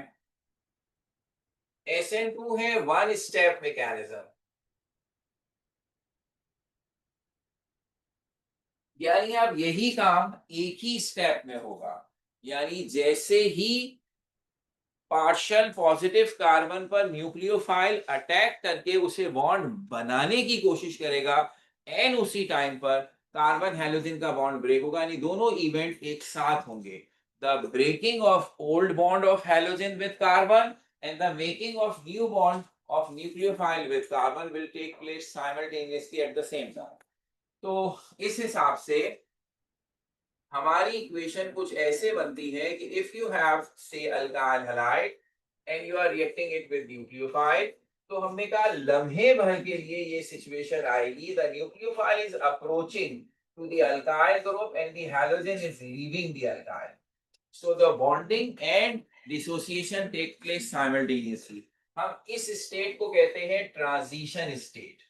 SN2 है वन स्टेप मैकेनिज्म, यानी अब यही काम एक ही स्टेप में होगा। यानी जैसे ही पार्शियल पॉजिटिव कार्बन पर न्यूक्लियोफाइल अटैक करके उसे बॉन्ड बनाने की कोशिश करेगा, एन उसी टाइम पर कार्बन हैलोजन का बॉन्ड ब्रेक होगा, यानी दोनों इवेंट एक साथ होंगे। The breaking of old bond of halogen with carbon and the making of new bond of nucleophile with carbon will take place simultaneously at the same time. तो इस हिसाब से हमारी इक्वेशन कुछ ऐसे बनती है कि if you have say alkyl halide and you are reacting it with nucleophile, तो हमने कहा लम्हे भर के लिए ये सिचुएशन आएगी, the nucleophile is approaching to the alkyl group and the halogen is leaving the alkyl, so the bonding and dissociation take place simultaneously. हम इस स्टेट को कहते हैं ट्रांजिशन स्टेट।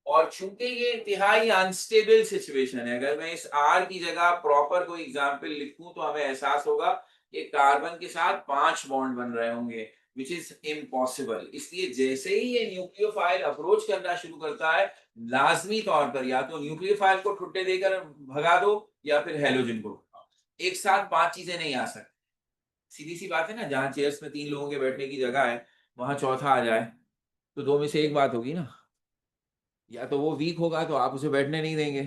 और चूंकि ये इंतहाई अनस्टेबल सिचुएशन है, अगर मैं इस आर की जगह प्रॉपर कोई एग्जांपल लिखूं तो हमें एहसास होगा कि कार्बन के साथ 5 बॉन्ड बन रहे होंगे, विच इज इम्पॉसिबल। इसलिए जैसे ही ये न्यूक्लियोफाइल अप्रोच करना शुरू करता है, लाजमी तौर पर या तो न्यूक्लियोफाइल को ठुड्डे देकर भगा दो या फिर हेलोजन को भगाओ। एक साथ 5 चीजें नहीं आ सकती। सीधी सी बात है ना, जहां चेयर्स में 3 लोगों के बैठने की जगह है, वहां चौथा आ जाए तो दो में से एक बात होगी ना। या तो वो वीक होगा तो आप उसे बैठने नहीं देंगे,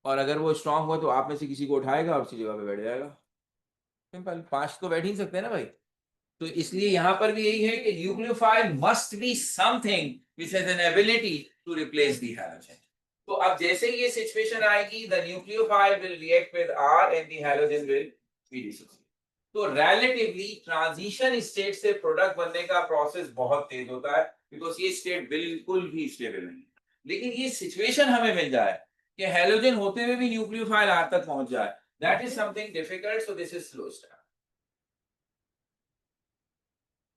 और अगर वो स्ट्रांग हुआ तो आप में से किसी को उठाएगा और उसी जगह पे बैठ जाएगा। सिंपल, 5 तो बैठ ही सकते हैं ना भाई। तो इसलिए यहां पर भी यही है कि nucleophile must be something which has an ability to replace the halogen. तो अब जैसे ही ये सिचुएशन आएगी, the nucleophile will react with R and the halogen will be dissociate. तो रिलेटिवली ट्रांजिशन स्टेट से प्रोडक्ट बनने का प्रोसेस बहुत तेज होता है, बिकॉज ये स्टेट बिल्कुल भी स्टेबल नहीं। लेकिन ये सिचुएशन हमें मिल जाए कि हैलोजन होते हुए भी न्यूक्लियोफाइल आर तक पहुंच जाए, that is something difficult, so this is slow start.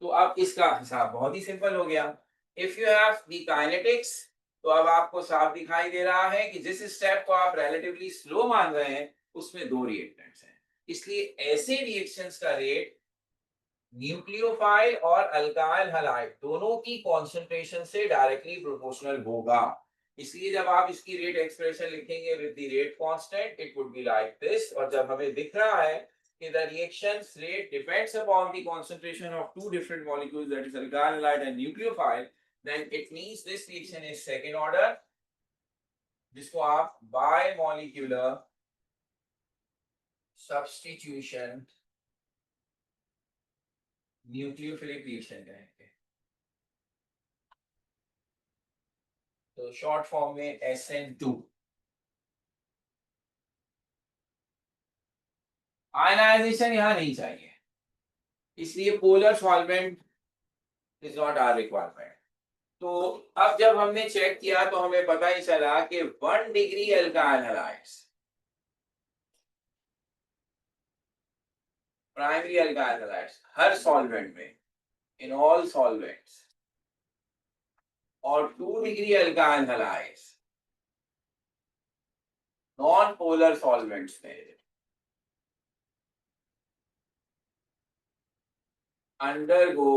तो अब इसका हिसाब बहुत ही सिंपल हो गया। If you have the kinetics, तो अब आपको साफ दिखाई दे रहा है कि जिस स्टेप को आप रिलेटिवली स्लो मान रहे हैं उसमें दो रिएक्टेंट्स हैं, इसलिए ऐसे रिएक्शंस का रेट न्यूक्लियोफाइल और अल्काइल हैलाइड दोनों की कॉन्सेंट्रेशन से डायरेक्टली प्रोपोर्शनल होगा। इसलिए जब आप इसकी रेट एक्सप्रेशन लिखेंगे with the rate constant, it would be like this. और जब हमें दिख रहा है कि the reactions rate depends upon the concentration of two different molecules, that is alkyl halide and nucleophile, then it means this reaction is second order, जिसको आप bimolecular substitution nucleophilic reaction कहेंगे। तो शॉर्ट फॉर्म में SN2। Ionization यहां नहीं चाहिए, इसलिए polar solvent is not a requirement. तो अब जब हमने चेक किया तो हमें पता ही चला कि 1 degree alkyl halides, primary alkyl halides हर सॉल्वेंट में, इन ऑल सॉल्वेंट्स, और 2 degree alkyl halides non polar solvents में अंडरगो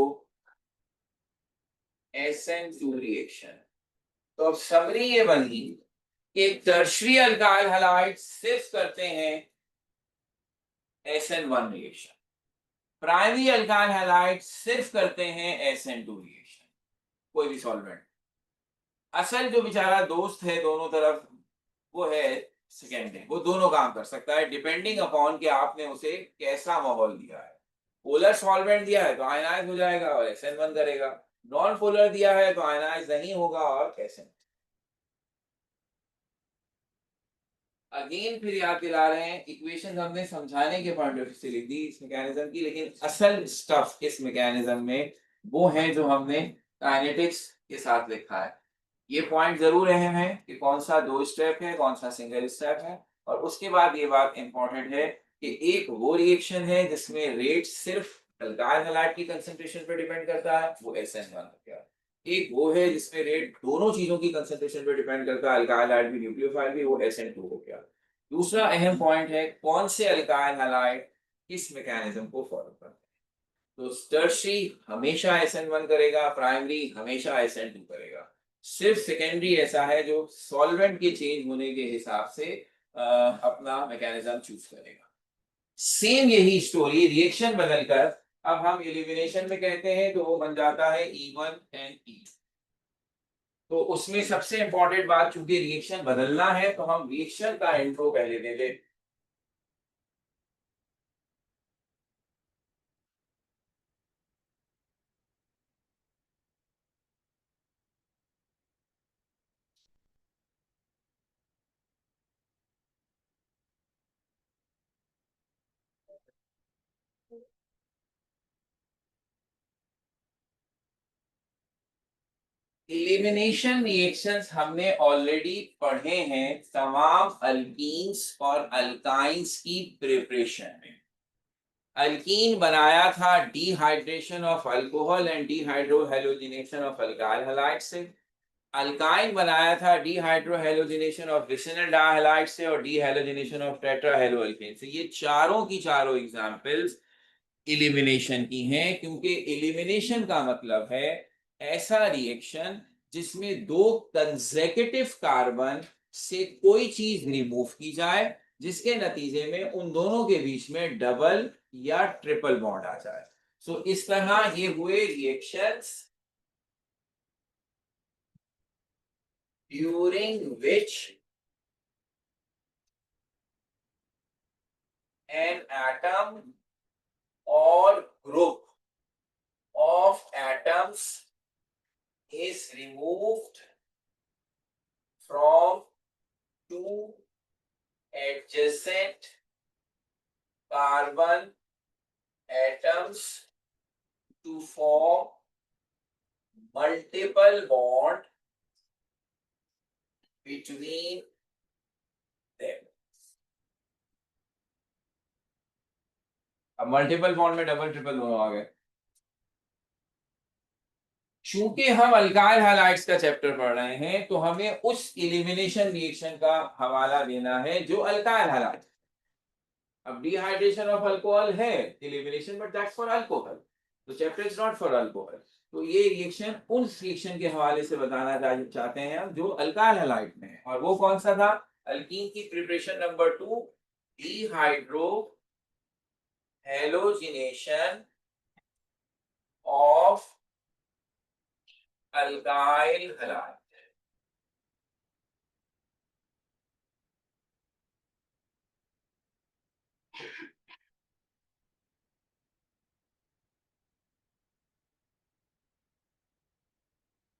SN2 रिएक्शन। तो अब समरी ये बनी कि टर्शियरी अल्काइल हैलाइड्स सिर्फ करते हैं SN1 reaction, primary alkyl halide सिर्फ करते हैं SN2 रिएक्शन, कोई भी सॉल्वेंट। असल जो बेचारा दोस्त है दोनों तरफ, वो है सेकेंडरी, वो दोनों काम कर सकता है डिपेंडिंग अपॉन कि आपने उसे कैसा माहौल दिया है। पोलर सॉल्वेंट दिया है तो आयनाइज हो जाएगा और SN1 करेगा, नॉन पोलर दिया है तो आयनाइज नहीं होगा और SN। अगेन फिर याद दिला रहे हैं, इक्वेशन हमने समझाने के पॉइंट ऑफ व्यू से लिख दी इस मैकेनिज्म की, लेकिन असल स्टफ इस मैकेनिज्म में वो है जो हमने काइनेटिक्स के साथ लिखा है। ये पॉइंट जरूर अहम है कि कौन सा 2 स्टेप है, कौन सा सिंगल स्टेप है। और उसके बाद ये बात इंपॉर्टेंट है कि एक वो रिएक्शन है जिसमें रेट सिर्फ अल्काइल हैलाइड की कंसंट्रेशन पर डिपेंड करता है, वो SN1 हो गया। एक वो है जिसमें रेट दोनों चीजों की कंसंट्रेशन पे डिपेंड करता है, अल्काइल हैलाइड भी न्यूक्लियोफाइल भी, वो SN2 हो गया। दूसरा अहम पॉइंट है कौन से अल्काइल हैलाइड किस मैकेनिज्म को फॉलो करते हैं। तो टर्शियरी हमेशा SN1 करेगा, प्राइमरी हमेशा SN2 करेगा। सिर्फ सेकेंडरी ऐसा है जो सॉल्वेंट के चेंज होने के हिसाब से अपना मैकेनिज्म चूज करेगा। सेम यही स्टोरी रिएक्शन बदलकर अब हम एलिमिनेशन में कहते हैं तो वो बन जाता है E1 एंड E। तो उसमें सबसे इंपॉर्टेंट बात, चूंकि रिएक्शन बदलना है तो हम रिएक्शन का इंट्रो पहले दे दे। एलिमिनेशन रिएक्शंस हमने ऑलरेडी पढ़े हैं तमाम अल्कीन्स और अल्काइंस की प्रिपरेशन में। अल्कीन बनाया था dehydration of alcohol and dehydrohalogenation of alkyl halide से। अल्काइन बनाया था डिहाइड्रोहेलोजिनेशन ऑफ विसिनल डायहैलाइड से और डिहेलोजिनेशन ऑफ टेट्राहेलोअल्केन से। ये चारों की चारों एग्जांपल्स एलिमिनेशन की हैं, क्योंकि एलिमिनेशन का मतलब है ऐसा रिएक्शन जिसमें दो कंसेक्यूटिव कार्बन से कोई चीज रिमूव की जाए जिसके नतीजे में उन दोनों के बीच में डबल या ट्रिपल बॉन्ड आ जाए। सो इस तरह ये हुए reactions during which an atom or group of atoms is removed from two adjacent carbon atoms to form multiple bond between them। अब मल्टीपल बॉन्ड में डबल ट्रिपल दोनों आ गए। चूंकि हम अल्काइल हैलाइड्स का चैप्टर पढ़ रहे हैं तो हमें उस एलिमिनेशन रिएक्शन का हवाला देना है जो अल्काइल हैलाइड। अब डिहाइड्रेशन ऑफ अल्कोहल है elimination, but that's for alcohol, तो chapter is not for alcohol. तो ये रिएक्शन उन रिएक्शन के हवाले से बताना चाहते हैं हम जो अल्काइल हैलाइड में है, और वो कौन सा था? अल्कीन की preparation number 2, dehydro halogenation of alkyl halide.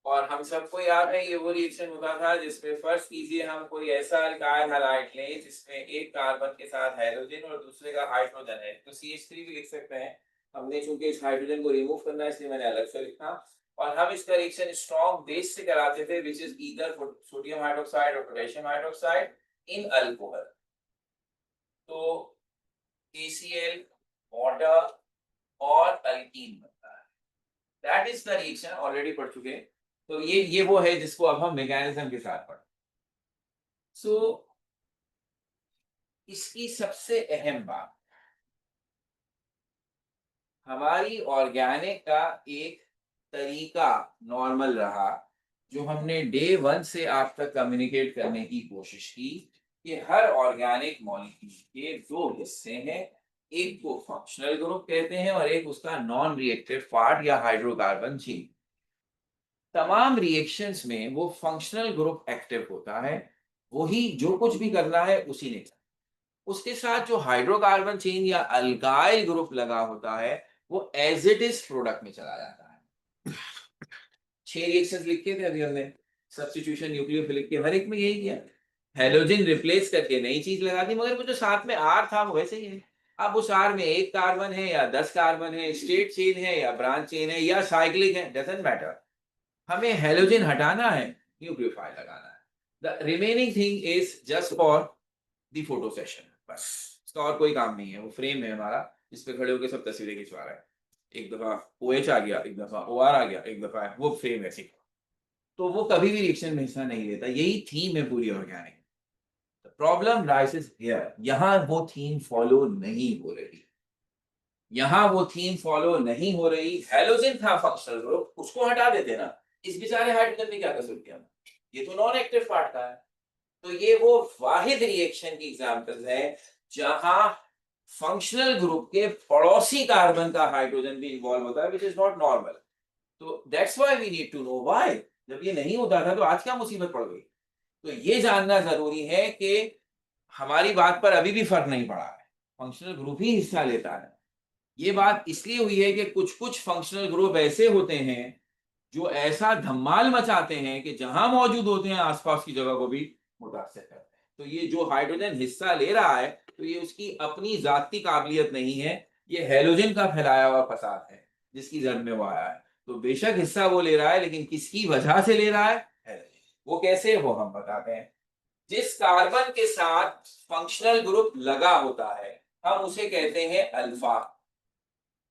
और हम सबको याद है ये वो रिएक्शन होता था जिसमें फर्स्ट कीजिए हम कोई ऐसा अल्काइल हैलाइड लें जिसमें एक कार्बन के साथ हाइड्रोजन और दूसरे का हाइड्रोजन है, तो CH3 भी लिख सकते हैं। हमने चूंकि इस हाइड्रोजन को रिमूव करना है इसलिए मैंने अलग से लिखा। और हम इसका रिएक्शन स्ट्रॉन्ग बेस से कराते थे which is either sodium hydroxide और पोटेशियम हाइड्रोक्साइड इन अल्कोहल। तो KCl वाटर और अल्कीन बनता है। That is the reaction, already पढ़ चुके हैं। तो ये वो है जिसको अब हम मैकेनिज्म के साथ पढ़। सो इसकी सबसे अहम बात, हमारी ऑर्गेनिक का एक तरीका नॉर्मल रहा जो हमने डे 1 से आप तक कम्युनिकेट करने की कोशिश की कि हर ऑर्गेनिक मॉलिक्यूल के दो हिस्से हैं, एक को फंक्शनल ग्रुप कहते हैं और एक उसका नॉन रिएक्टिव पार्ट या हाइड्रोकार्बन चेन। तमाम रिएक्शंस में वो फंक्शनल ग्रुप एक्टिव होता है, वही जो कुछ भी करना है उसी ने करना। उसके साथ जो हाइड्रोकार्बन चेन या अल्काइल ग्रुप लगा होता है वो एज इट इज प्रोडक्ट में चला जाता है। 6 रिएक्शंस लिखे थे अभी हमने, सब्स्टिट्यूशन न्यूक्लियोफिलिक के, हर एक में यही किया, हेलोजन रिप्लेस करके नई चीज लगा दी, मगर वो जो साथ में आर था वो वैसे ही है। अब उस आर में एक कार्बन है या 10 कार्बन है, स्ट्रेट चेन है या ब्रांच चेन है या साइक्लिक है, डजंट मैटर। हमें हेलोजन हटाना है, न्यूक्लियोफाइल लगाना है। The remaining thing is just for the photo session, बस इसका और कोई काम नहीं है। वो फ्रेम है हमारा जिस पे खड़े होकर सब तस्वीरें खिंचवा रहा है। एक दफा OH आ गया, एक दफा OR आ गया, एक दफा वो फ्रेम ऐसे, तो वो कभी भी रिएक्शन में हिस्सा नहीं लेता। यही थीम है पूरी ऑर्गेनिक। प्रॉब्लम राइजेस हियर, यहाँ वो थीम फॉलो नहीं हो रही, यहाँ वो थीम फॉलो नहीं हो रही। हेलोजन था फंक्शनल ग्रुप, उसको हटा देते ना, इस बेचारे हाइड्रोजन ने क्या कसूर किया? ये तो नॉन एक्टिव पार्ट का है। तो ये वो वाहिद रिएक्शन की एग्जांपल्स है जहां फंक्शनल ग्रुप के पड़ोसी कार्बन का हाइड्रोजन भी इन्वॉल्व होता है, विच इज नॉट नॉर्मल। तो that's why we need to know why. जब ये नहीं होता था तो आज क्या मुसीबत पड़ गई? तो ये जानना जरूरी है कि हमारी बात पर अभी भी फर्क नहीं पड़ा है, फंक्शनल ग्रुप ही हिस्सा लेता है। ये बात इसलिए हुई है कि कुछ कुछ फंक्शनल ग्रुप ऐसे होते हैं जो ऐसा धमाल मचाते हैं कि जहां मौजूद होते हैं आसपास की जगह को भी मुतासर करते हैं। तो ये जो हाइड्रोजन हिस्सा ले रहा है तो ये उसकी अपनी जाती काबिलियत नहीं है, ये हैलोजन का फैलाया हुआ फसाद है जिसकी जड़ में वो आया है। तो बेशक हिस्सा वो ले रहा है, लेकिन किसकी वजह से ले रहा है? हैलोजन। वो कैसे, वो हम बताते हैं। जिस कार्बन के साथ फंक्शनल ग्रुप लगा होता है हम उसे कहते हैं अल्फा,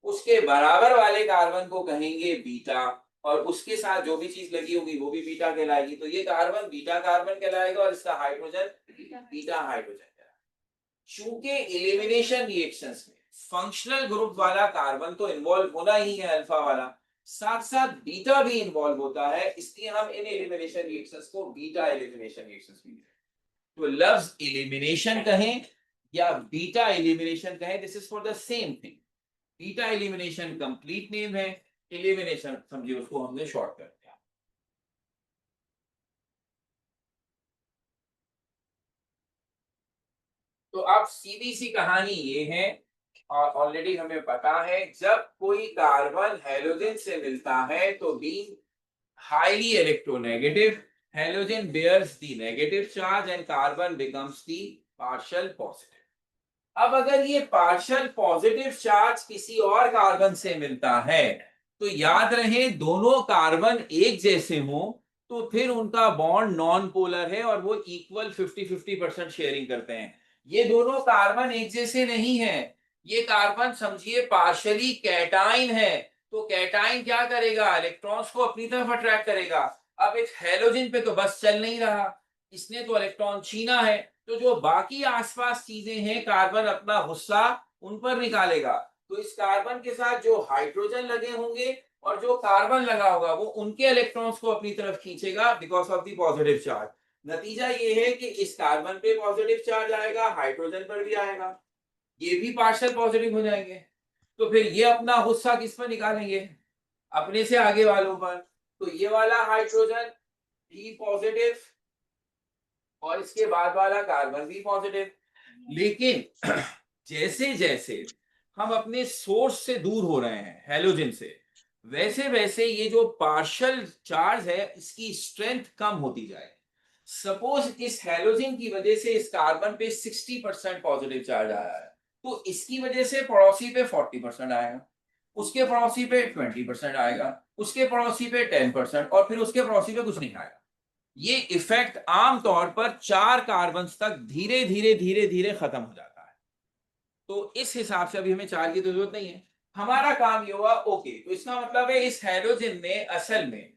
उसके बराबर वाले कार्बन को कहेंगे बीटा, और उसके साथ जो भी चीज लगी होगी वो भी बीटा कहलाएगी। तो ये कार्बन बीटा कार्बन कहलाएगा और इसका हाइड्रोजन बीटा हाइड्रोजन कहलाएगा। चूंकि एलिमिनेशन रिएक्शंस में फंक्शनल ग्रुप वाला कार्बन तो इन्वॉल्व होना ही है, अल्फा वाला, साथ साथ बीटा भी इन्वॉल्व होता है, इसलिए हम इन एलिमिनेशन रिएक्शंस को बीटा एलिमिनेशन रिएक्शंस भी कहते हैं। तो लफ्ज एलिमिनेशन कहें या बीटा एलिमिनेशन कहें, this is for the same thing. Beta elimination complete name है, एलिमिनेशन समझिए उसको हमने शॉर्ट कर दिया। तो अब सीधी सी कहानी ये है, और ऑलरेडी हमें पता है, जब कोई कार्बन हैलोजन से मिलता है तो being highly electronegative, halogen bears the negative charge and carbon becomes the partial positive. अब अगर ये पार्शियल पॉजिटिव चार्ज किसी और कार्बन से मिलता है तो याद रहे दोनों कार्बन एक जैसे हों तो फिर उनका बॉन्ड नॉन पोलर है और वो इक्वल 50-50% शेयरिंग करते हैं। ये दोनों कार्बन एक जैसे नहीं है, ये कार्बन समझिए पार्शियली कैटाइन है। तो कैटाइन क्या करेगा? इलेक्ट्रॉन्स को अपनी तरफ अट्रैक्ट करेगा। अब एक हैलोजन पे तो बस चल नहीं रहा, इसने तो इलेक्ट्रॉन छीना है, तो जो बाकी आसपास चीजें हैं कार्बन अपना गुस्सा उन पर निकालेगा। तो इस कार्बन के साथ जो हाइड्रोजन लगे होंगे और जो कार्बन लगा होगा वो उनके इलेक्ट्रॉन्स को अपनी तरफ खींचेगा because of the positive charge. नतीजा ये है कि इस कार्बन पे पॉजिटिव चार्ज आएगा, हाइड्रोजन पर भी आएगा, ये भी पार्शियल पॉजिटिव हो जाएंगे। तो फिर ये अपना गुस्सा किस पर निकालेंगे? अपने से आगे वालों पर। तो ये वाला हाइड्रोजन भी पॉजिटिव और इसके बाद वाला कार्बन भी पॉजिटिव। लेकिन जैसे जैसे हम अपने सोर्स से दूर हो रहे हैं हैलोजन से, वैसे वैसे ये जो पार्शियल चार्ज है इसकी स्ट्रेंथ कम होती जाए। सपोज इस हैलोजन की वजह से इस कार्बन पे 60% पॉजिटिव चार्ज आया है, तो इसकी वजह से पड़ोसी पे 40% आएगा, उसके पड़ोसी पे 20% आएगा, उसके पड़ोसी पे 10% और फिर उसके पड़ोसी पे कुछ नहीं आएगा। ये इफेक्ट आमतौर पर 4 कार्बन तक धीरे धीरे धीरे धीरे खत्म हो जाता है। तो इस हिसाब से अभी हमें 4 की तो जरूरत नहीं है, हमारा काम ये हुआ ओके। तो इसका मतलब है इस हाइड्रोजन ने असल में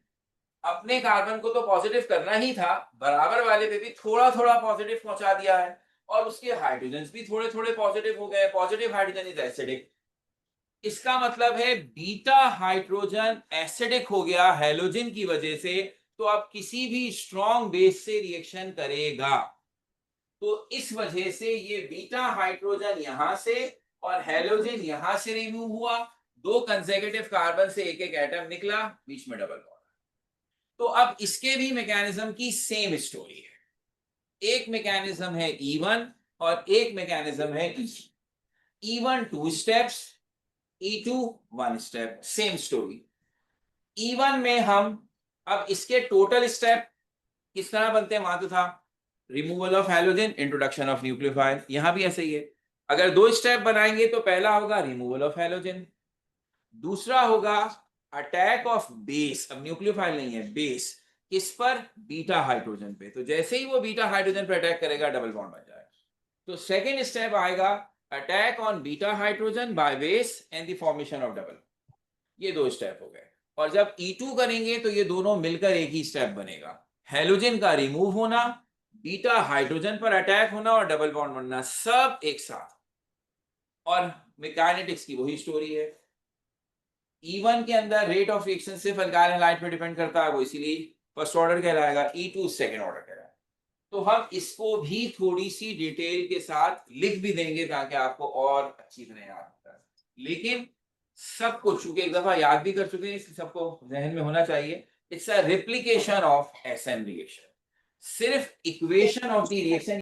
अपने कार्बन को तो पॉजिटिव करना ही था, बराबर वाले पे भी थोड़ा थोड़ा पॉजिटिव पहुंचा दिया है और उसके हाइड्रोजन भी थोड़े थोड़े पॉजिटिव हो गए। पॉजिटिव हाइड्रोजन इज एसिडिक, इसका मतलब है बीटा हाइड्रोजन एसिडिक हो गया हैलोजन की वजह से, तो अब किसी भी स्ट्रॉन्ग बेस से रिएक्शन करेगा। तो इस वजह से ये बीटा हाइड्रोजन यहां से और हैलोजन यहां से रिमूव हुआ, 2 कंसेक्यूटिव कार्बन से एक एक एटम निकला, बीच में डबल बॉन्ड। तो अब इसके भी मैकेनिज्म की सेम स्टोरी है। एक मैकेनिज्म है E1 और एक मैकेनिज्म है E1 2 steps, E2 1 step, same story. E1 में हम अब इसके टोटल स्टेप किस तरह बनते हैं? वहां तो था removal of halogen, introduction of nucleophile, यहां भी ऐसे ही है। अगर 2 स्टेप बनाएंगे तो पहला होगा रिमूवल ऑफ हैलोजन, दूसरा होगा अटैक ऑफ बेस। अब न्यूक्लियोफाइल नहीं है, बेस किस पर? बीटा हाइड्रोजन पे। तो जैसे ही वो बीटा हाइड्रोजन पे अटैक करेगा डबल बॉन्ड बन जाएगा। तो सेकेंड स्टेप आएगा attack on beta hydrogen by base and the formation of double. ये 2 स्टेप हो गए। और जब E2 करेंगे तो ये दोनों मिलकर एक ही स्टेप बनेगा, हैलोजन का रिमूव होना, बीटा हाइड्रोजन पर अटैक होना और डबल बॉन्ड बनना, सब एक साथ। और मैकेनेटिक्स की वही स्टोरी है। E1 के अंदर रेट ऑफ रिएक्शन सिर्फ अल्काइल हैलाइड पे डिपेंड करता है, वो इसीलिए फर्स्ट ऑर्डर कहलाएगा, E2 सेकंड ऑर्डर कहलाएगा। तो हम इसको भी थोड़ी सी डिटेल के साथ लिख भी देंगे ताकि आपको और अच्छी तरह याद होता है। लेकिन सबको चूंकि एक दफा याद भी कर चुके हैं, सबको जहन में होना चाहिए, it's a replication of SN reaction, सिर्फ इक्वेशन ऑफ द रिएक्शन